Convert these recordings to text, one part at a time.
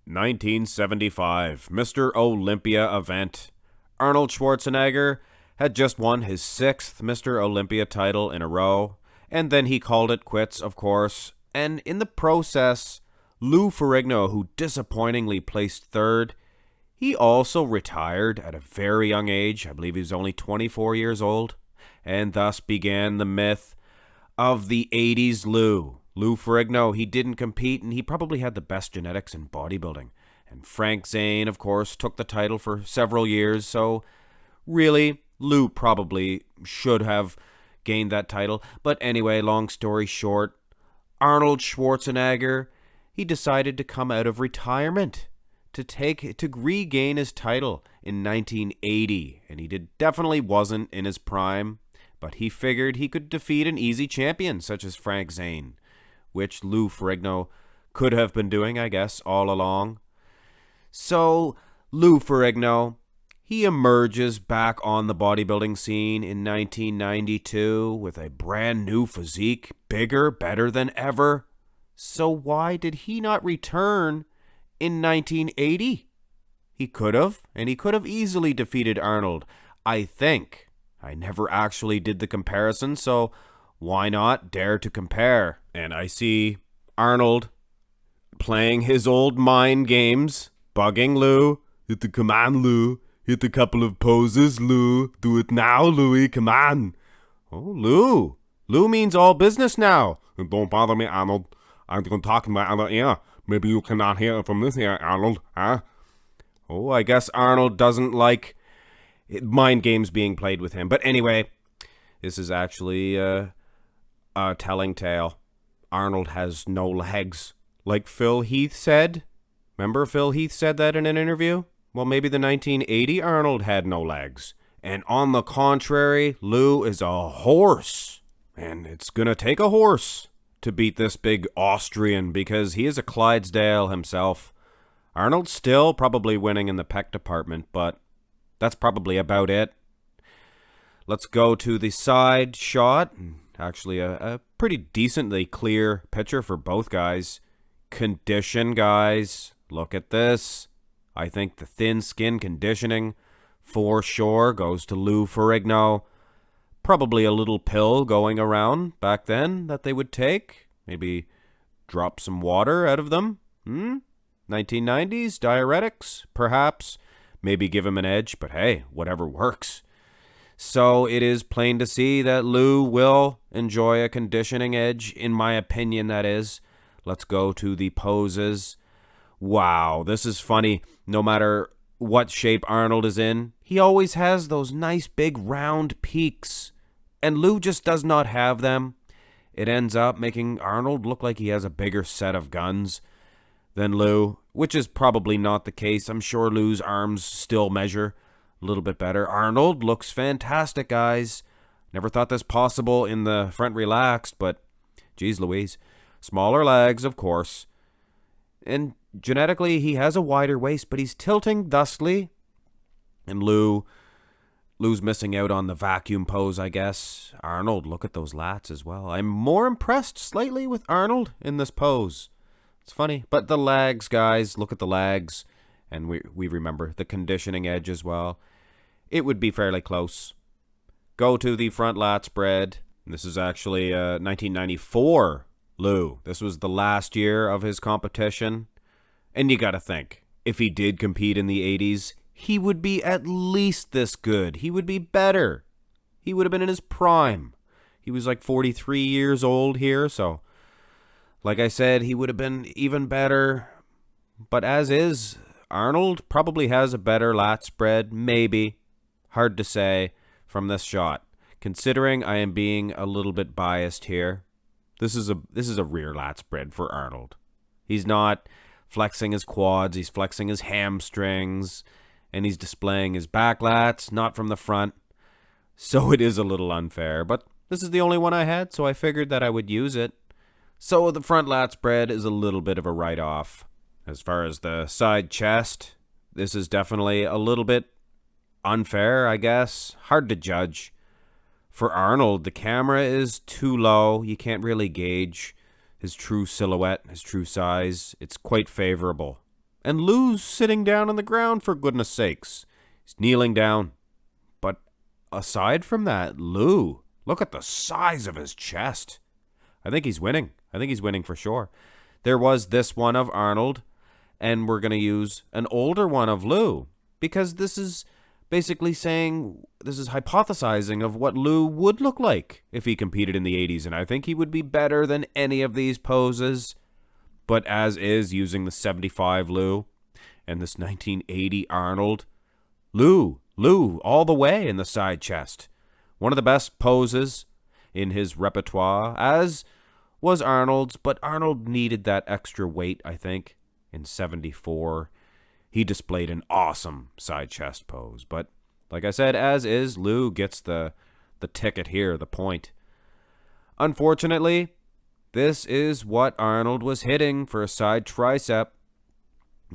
1975, Mr.Olympia event. Arnold Schwarzenegger had just won his 6th Mr. Olympia title in a row, and then he called it quits, of course, and in the process, Lou Ferrigno, who disappointingly placed 3rd, he also retired at a very young age. I believe he was only 24 years old, and thus began the myth of the 80s Lou. Lou Ferrigno, he didn't compete, and he probably had the best genetics in bodybuilding. And Frank Zane, of course, took the title for several years, so really, Lou probably should have gained that title. But anyway, long story short, Arnold Schwarzenegger, he decided to come out of retirement to regain his title in 1980, and he definitely wasn't in his prime, but he figured he could defeat an easy champion such as Frank Zane, which Lou Ferrigno could have been doing, I guess, all along. So Lou Ferrigno, he emerges back on the bodybuilding scene in 1992 with a brand new physique, bigger, better than ever. So why did he not return in 1980? He could have, and he could have easily defeated Arnold, I think. I never actually did the comparison, so why not dare to compare? And I see Arnold playing his old mind games, bugging Lou. Hit the command, Lou. Hit a couple of poses, Lou. Do it now, Louie. Come on. Oh, Lou. Lou means all business now. Don't bother me, Arnold. I'm going to talk in my other ear. Maybe you cannot hear it from this ear, Arnold, huh? Oh, I guess Arnold doesn't like mind games being played with him. But anyway, this is actually a telling tale. Arnold has no legs. Like Phil Heath said. Remember Phil Heath said that in an interview? Well, maybe the 1980 Arnold had no legs. And on the contrary, Lou is a horse. And it's going to take a horse to beat this big Austrian because he is a Clydesdale himself. Arnold's still probably winning in the pec department, but that's probably about it. Let's go to the side shot. Actually, a pretty decently clear picture for both guys. Condition, guys. Look at this. I think the thin skin conditioning for sure goes to Lou Ferrigno. Probably a little pill going around back then that they would take. Maybe drop some water out of them. 1990s, diuretics, perhaps. Maybe give him an edge, but hey, whatever works. So it is plain to see that Lou will enjoy a conditioning edge, in my opinion, that is. Let's go to the poses. Wow, this is funny. No matter what shape Arnold is in, he always has those nice big round peaks. And Lou just does not have them. It ends up making Arnold look like he has a bigger set of guns than Lou, which is probably not the case. I'm sure Lou's arms still measure a little bit better. Arnold looks fantastic, guys. Never thought this possible in the front relaxed, but geez Louise. Smaller legs, of course. And genetically, he has a wider waist, but he's tilting thusly. And Lou's missing out on the vacuum pose, I guess. Arnold, look at those lats as well. I'm more impressed slightly with Arnold in this pose. It's funny. But the legs, guys, look at the legs. And we remember the conditioning edge as well. It would be fairly close. Go to the front lat spread. This is actually 1994 Lou. This was the last year of his competition. And you gotta think, if he did compete in the 80s, he would be at least this good. He would be better. He would have been in his prime. He was like 43 years old here, so like I said, he would have been even better. But as is, Arnold probably has a better lat spread, maybe. Hard to say from this shot. Considering I am being a little bit biased here, this is a rear lat spread for Arnold. He's not flexing his quads, he's flexing his hamstrings, and he's displaying his back lats, not from the front. So it is a little unfair, but this is the only one I had, so I figured that I would use it. So the front lat spread is a little bit of a write-off. As far as the side chest, this is definitely a little bit unfair, I guess. Hard to judge. For Arnold, the camera is too low. You can't really gauge his true silhouette, his true size. It's quite favorable. And Lou's sitting down on the ground, for goodness sakes. He's kneeling down. But aside from that, Lou, look at the size of his chest. I think he's winning. I think he's winning for sure. There was this one of Arnold, and we're going to use an older one of Lou, because this is basically saying, this is hypothesizing of what Lou would look like if he competed in the 80s, and I think he would be better than any of these poses. But as is, using the 75 Lou and this 1980 Arnold, Lou, all the way in the side chest. One of the best poses in his repertoire, as was Arnold's, but Arnold needed that extra weight, I think. In 74, he displayed an awesome side chest pose. But like I said, as is, Lou gets the ticket here, the point. Unfortunately, this is what Arnold was hitting for a side tricep.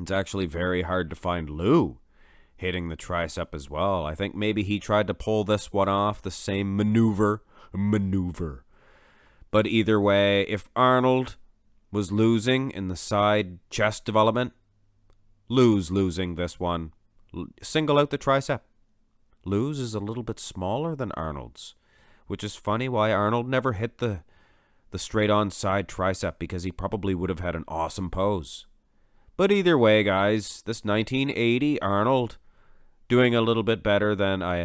It's actually very hard to find Lou hitting the tricep as well. I think maybe he tried to pull this one off, the same maneuver. But either way, if Arnold was losing in the side chest development, Lou's losing this one. Single out the tricep. Lou's is a little bit smaller than Arnold's, which is funny why Arnold never hit the straight-on side tricep, because he probably would have had an awesome pose. But either way, guys, this 1980 Arnold doing a little bit better than I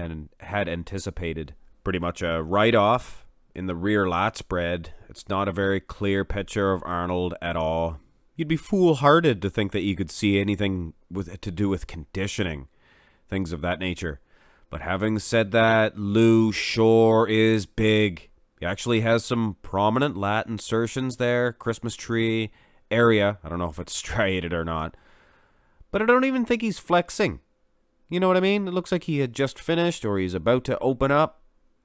had anticipated. Pretty much a write-off in the rear lat spread. It's not a very clear picture of Arnold at all. You'd be foolhardy to think that you could see anything to do with conditioning, things of that nature. But having said that, Lou sure is big. He actually has some prominent lat insertions there, Christmas tree area. I don't know if it's striated or not. But I don't even think he's flexing. You know what I mean? It looks like he had just finished or he's about to open up.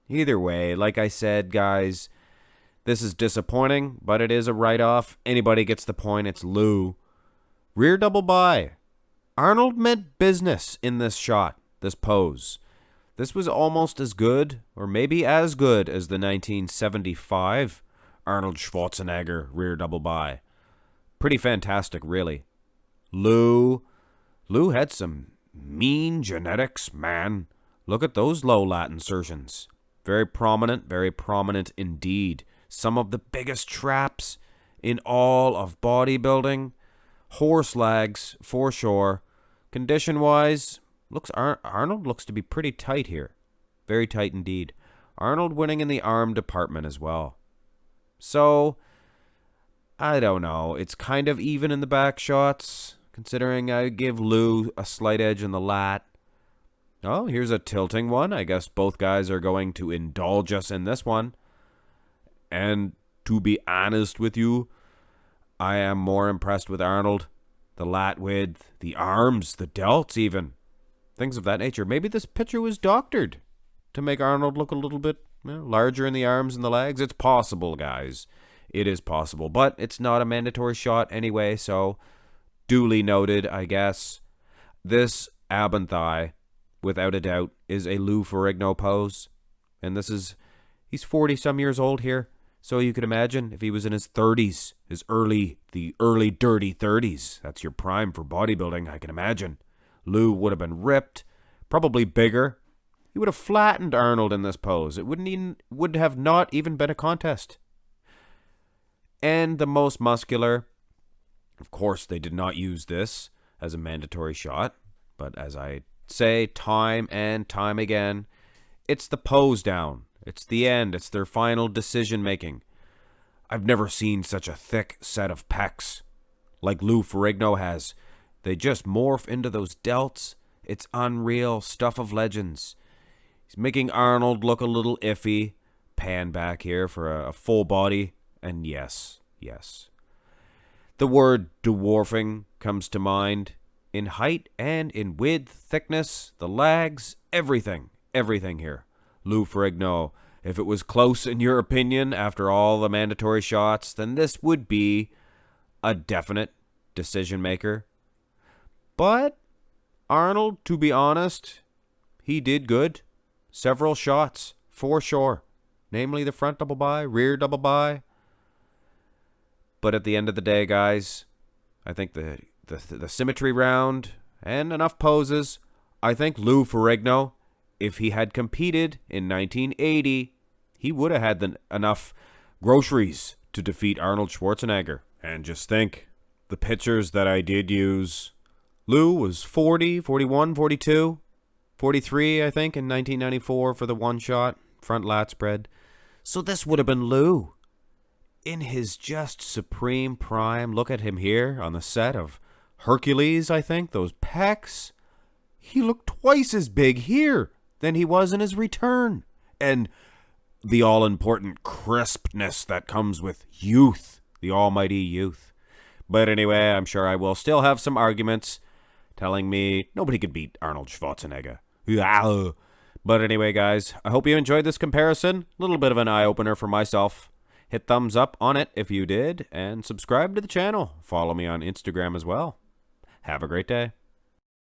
Either way, like I said, guys, this is disappointing, but it is a write-off. Anybody gets the point. It's Lou. Rear double by. Arnold meant business in this shot, this pose. This was almost as good, or maybe as good, as the 1975 Arnold Schwarzenegger rear double by. Pretty fantastic, really. Lou had some mean genetics, man. Look at those low lat insertions. Very prominent indeed. Some of the biggest traps in all of bodybuilding. Horse legs, for sure. Condition-wise, Arnold looks to be pretty tight here. Very tight indeed. Arnold winning in the arm department as well. So, I don't know. It's kind of even in the back shots, considering I give Lou a slight edge in the lat. Oh, here's a tilting one. I guess both guys are going to indulge us in this one. And to be honest with you, I am more impressed with Arnold. The lat width, the arms, the delts even. Things of that nature. Maybe this picture was doctored to make Arnold look a little bit larger in the arms and the legs. It's possible, guys. It is possible. But it's not a mandatory shot anyway, so duly noted, I guess. This ab and thigh, without a doubt, is a Lou Ferrigno pose. And he's 40-some years old here. So you could imagine if he was in his 30s, the early dirty 30s. That's your prime for bodybuilding, I can imagine. Lou would have been ripped, probably bigger. He would have flattened Arnold in this pose. It would have not even been a contest. And the most muscular, of course, they did not use this as a mandatory shot. But as I say time and time again, it's the pose down. It's the end. It's their final decision making. I've never seen such a thick set of pecs like Lou Ferrigno has. They just morph into those delts. It's unreal. Stuff of legends. He's making Arnold look a little iffy. Pan back here for a full body. And yes. The word dwarfing comes to mind. In height and in width, thickness, the legs, everything here. Lou Ferrigno, if it was close in your opinion after all the mandatory shots, then this would be a definite decision maker. But Arnold, to be honest, he did good. Several shots, for sure. Namely the front double by, rear double by. But at the end of the day, guys, I think the the symmetry round, and enough poses. I think Lou Ferrigno, if he had competed in 1980, he would have had enough groceries to defeat Arnold Schwarzenegger. And just think, the pictures that I did use, Lou was 40, 41, 42, 43, I think, in 1994 for the one-shot front lat spread. So this would have been Lou in his just supreme prime. Look at him here on the set of Hercules, I think. Those pecs. He looked twice as big here than he was in his return. And the all-important crispness that comes with youth, the almighty youth. But anyway, I'm sure I will still have some arguments telling me nobody could beat Arnold Schwarzenegger. But anyway, guys, I hope you enjoyed this comparison. A little bit of an eye-opener for myself. Hit thumbs up on it if you did, and subscribe to the channel. Follow me on Instagram as well. Have a great day.